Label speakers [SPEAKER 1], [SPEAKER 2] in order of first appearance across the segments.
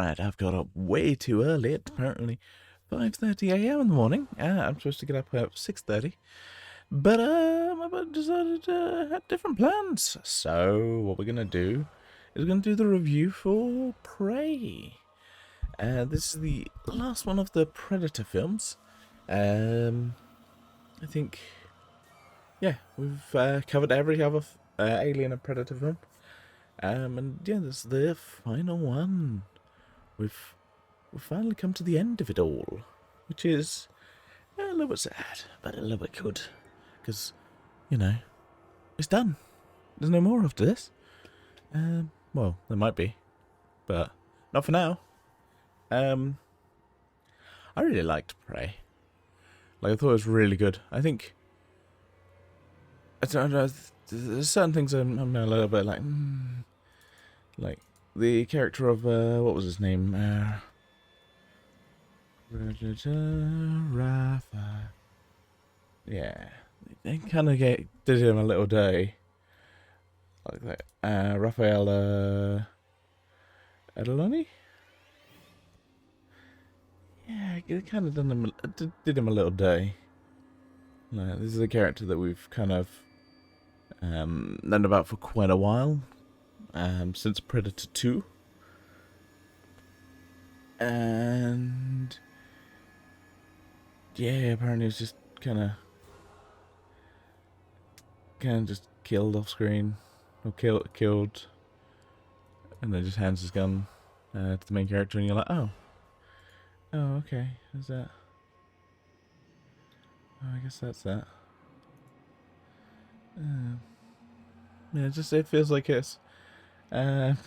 [SPEAKER 1] Alright, I've got up way too early. It's apparently 5:30 a.m. in the morning. I'm supposed to get up at 6:30. But I decided to have different plans. So what we're gonna do is we're gonna do the review for Prey. This is the last one of the Predator films. I think, yeah, we've covered every other Alien and Predator film. And yeah, this is the final one. We've finally come to the end of it all, which is a little bit sad, but a little bit good, because you know it's done. There's no more after this. Well, there might be, but not for now. I really liked Prey. Like, I thought it was really good. I think I don't know. There's certain things I'm a little bit like the character of what was his name? Rafa. Yeah, they kind of did him a little dirty, like that. Raphael Adeloni. Yeah, it kind of did him a little dirty. Like, this is a character that we've kind of known about for quite a while, since Predator 2. And yeah, apparently it's just kind of just killed off screen, or killed, and then just hands his gun to the main character, and you're like, oh, okay, is that? Oh, I guess that's that. Yeah, it feels like it's it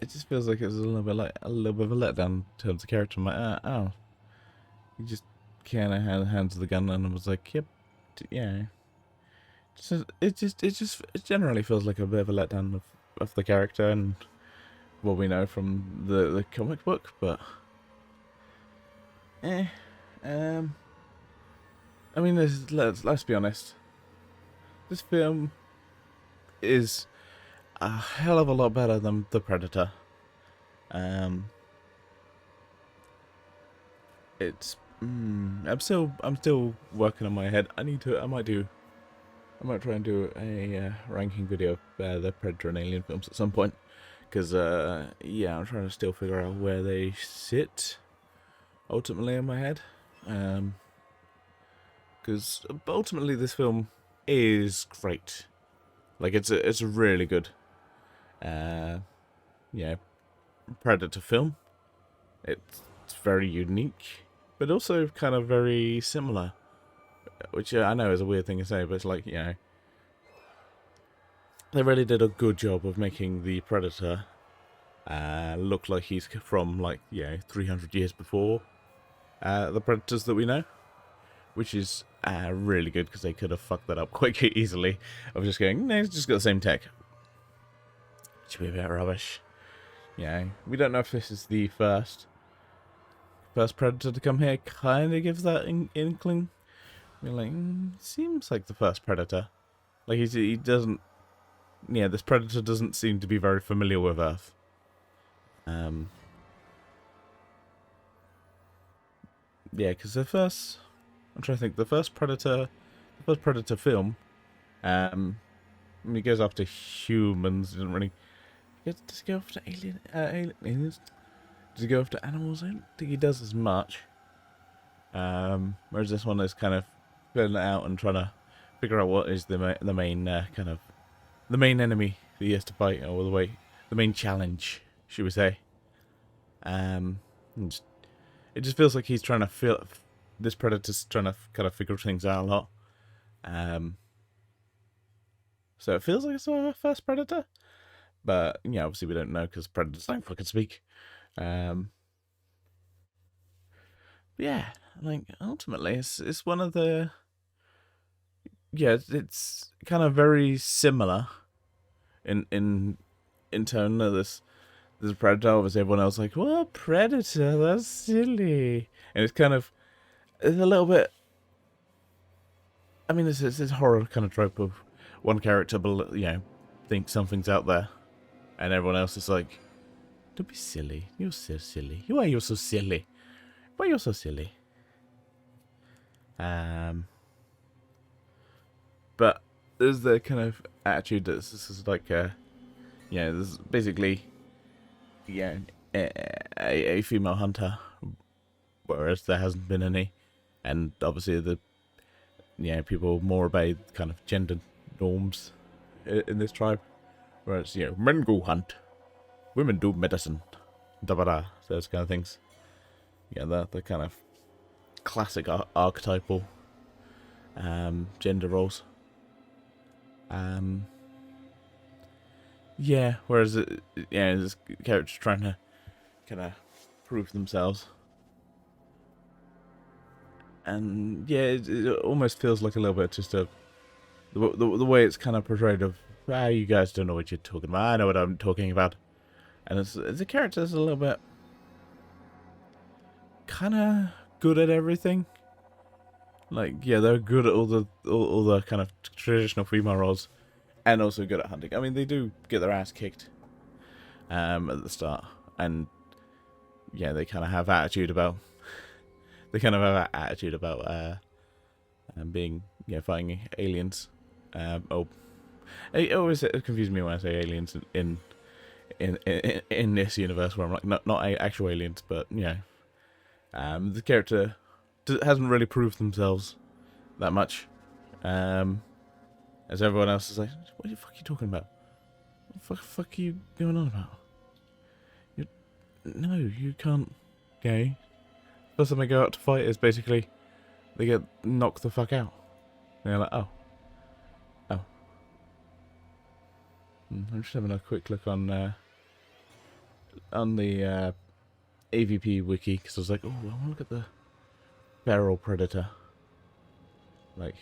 [SPEAKER 1] just feels like it's a little bit of a letdown in terms of character. I'm like, oh, he just kind of hands the gun, and I was like, yep, yeah. It generally feels like a bit of a letdown of the character and what we know from the comic book, but I mean, let's be honest. This film is a hell of a lot better than The Predator. It's I'm still working on my head. I might try and do a ranking video of the Predator and Alien films at some point, because yeah, I'm trying to still figure out where they sit ultimately in my head. Because ultimately this film is great. Like, it's a really good yeah, Predator film. It's very unique, but also kind of very similar, which I know is a weird thing to say, but it's like, they really did a good job of making the Predator look like he's from, like, 300 years before the Predators that we know, which is really good, because they could have fucked that up quite easily of just going, no, it's just got the same tech. Should be a bit rubbish. Yeah, we don't know if this is the first Predator to come here. Kind of gives that inkling. We're like, seems like the first Predator. Like, he doesn't. Yeah, this Predator doesn't seem to be very familiar with Earth. Yeah, because I'm trying to think. The first Predator film, when he goes after humans, he doesn't really. Does he go after aliens? Does he go after animals? I don't think he does as much. Whereas this one is kind of filling it out and trying to figure out what is the main kind of the main enemy that he has to fight, or the main challenge, should we say? It just feels like he's trying to this Predator's trying to kind of figure things out a lot. So it feels like it's our first Predator. But, obviously we don't know, because Predators don't fucking speak. Yeah, like, ultimately, it's one of the... Yeah, it's kind of very similar in tone of this Predator. Obviously, everyone else like, well, Predator, that's silly. And it's kind of... It's a little bit... I mean, it's this horror kind of trope of one character, think something's out there. and everyone else is like, "Don't be silly. You're so silly. Why you're so silly? Why you're so silly?" But there's the kind of attitude that this is like this is basically, a female hunter, whereas there hasn't been any, and obviously the people more obey kind of gender norms in this tribe, whereas men go hunt, women do medicine, those kind of things. Yeah, the kind of classic archetypal gender roles. Whereas this character's trying to kind of prove themselves, and it almost feels like a little bit just the way it's kind of portrayed of, you guys don't know what you're talking about. I know what I'm talking about, and it's a character that's a little bit kind of good at everything. Like, they're good at all the kind of traditional female roles, and also good at hunting. I mean, they do get their ass kicked at the start, and they kind of have attitude about being fighting aliens. It always confuses me when I say aliens in this universe, where I'm like, not actual aliens, but the character hasn't really proved themselves that much, as everyone else is like, what the fuck are you talking about? What the fuck are you going on about? No, you can't. First time they go out to fight is basically they get knocked the fuck out. And they're like, oh. I'm just having a quick look on the AVP wiki, because I was like, oh, I want to look at the feral predator. Like,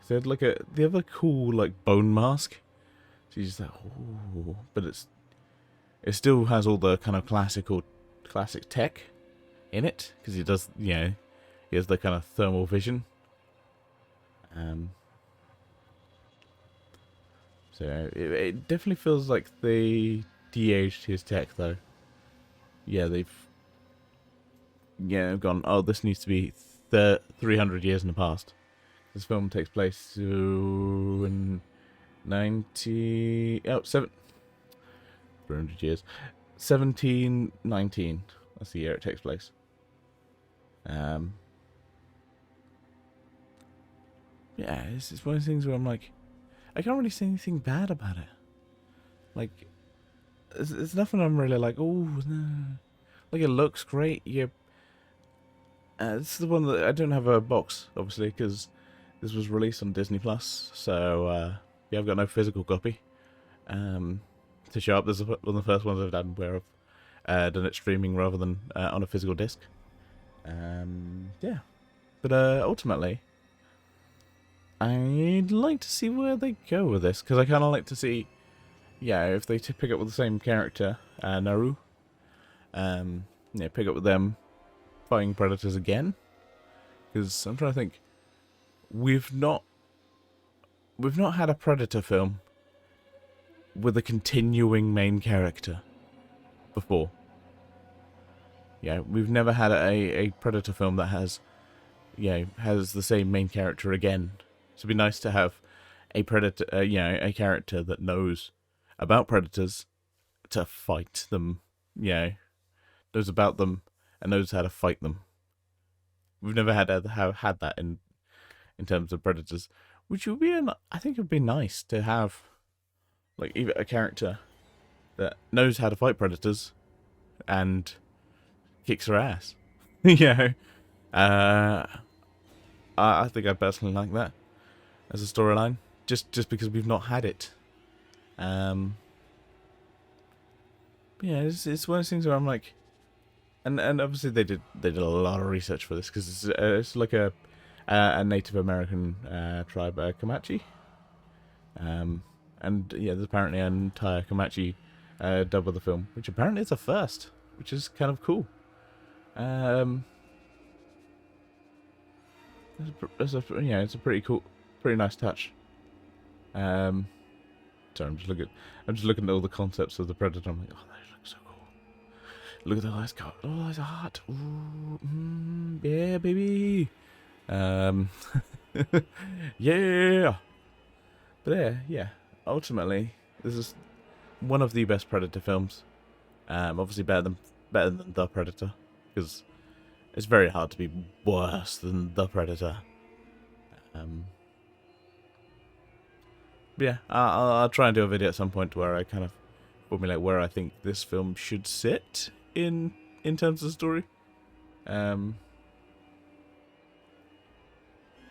[SPEAKER 1] so look at the other cool bone mask. So you just like, oh, but it still has all the kind of classic tech in it, because he does, he has the kind of thermal vision. So it definitely feels like they de-aged his tech, though. They've gone, oh, this needs to be 300 years in the past. This film takes place in 300 years. 1719. That's the year it takes place. It's one of those things where I'm like, I can't really say anything bad about it. Like, it's nothing I'm really like, oh, no. Like, it looks great. This is the one that I don't have a box, obviously, because this was released on Disney Plus. So, I've got no physical copy to show up. This is one of the first ones I've done where I've done it streaming rather than on a physical disc. But ultimately, I'd like to see where they go with this, because I kind of like to see, if they pick up with the same character, Naru, pick up with them fighting predators again, because I'm trying to think, we've not had a Predator film with a continuing main character before. We've never had a Predator film that has the same main character again. So it'd be nice to have a Predator, a character that knows about predators to fight them, knows about them and knows how to fight them. We've never had that in terms of predators, which would be I think it would be nice to have, either a character that knows how to fight predators and kicks her ass. I think I personally like that as a storyline, just because we've not had it. It's one of those things where I'm like, and obviously they did a lot of research for this, because it's like a Native American tribe, Comanche, and there's apparently an entire Comanche dub of the film, which apparently is a first, which is kind of cool. It's a pretty cool, pretty nice touch. To Predator. I'm just looking at all the concepts of the Predator. I'm like, oh, they look so cool. Look at the eyes, God. Oh, eyes are hot. Ooh, yeah, baby. Yeah. But yeah. Ultimately, this is one of the best Predator films. Obviously better than The Predator, because it's very hard to be worse than The Predator. But yeah, I'll try and do a video at some point where I kind of formulate where I think this film should sit in terms of the story. But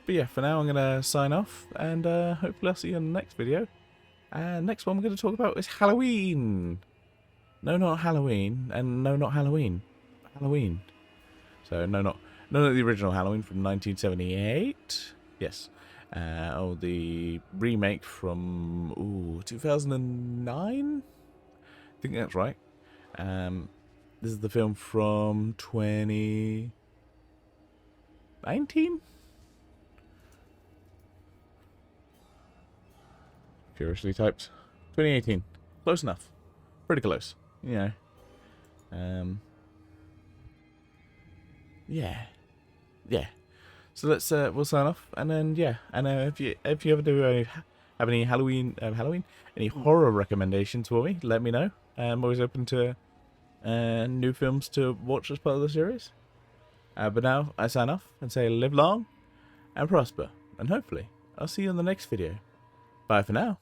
[SPEAKER 1] yeah, for now I'm gonna sign off, and hopefully I'll see you in the next video. And next one we're gonna talk about is Halloween. No, not Halloween, and no, not Halloween. Halloween. So not the original Halloween from 1978. Yes. The remake from 2009. I think that's right. This is the film from 2019. Curiously typed 2018. Close enough. Pretty close. You know. Yeah. So let's we'll sign off, and then if you ever do have any Halloween any horror recommendations for me, let me know. I'm always open to new films to watch as part of the series. But now I sign off and say live long and prosper, and hopefully I'll see you in the next video. Bye for now.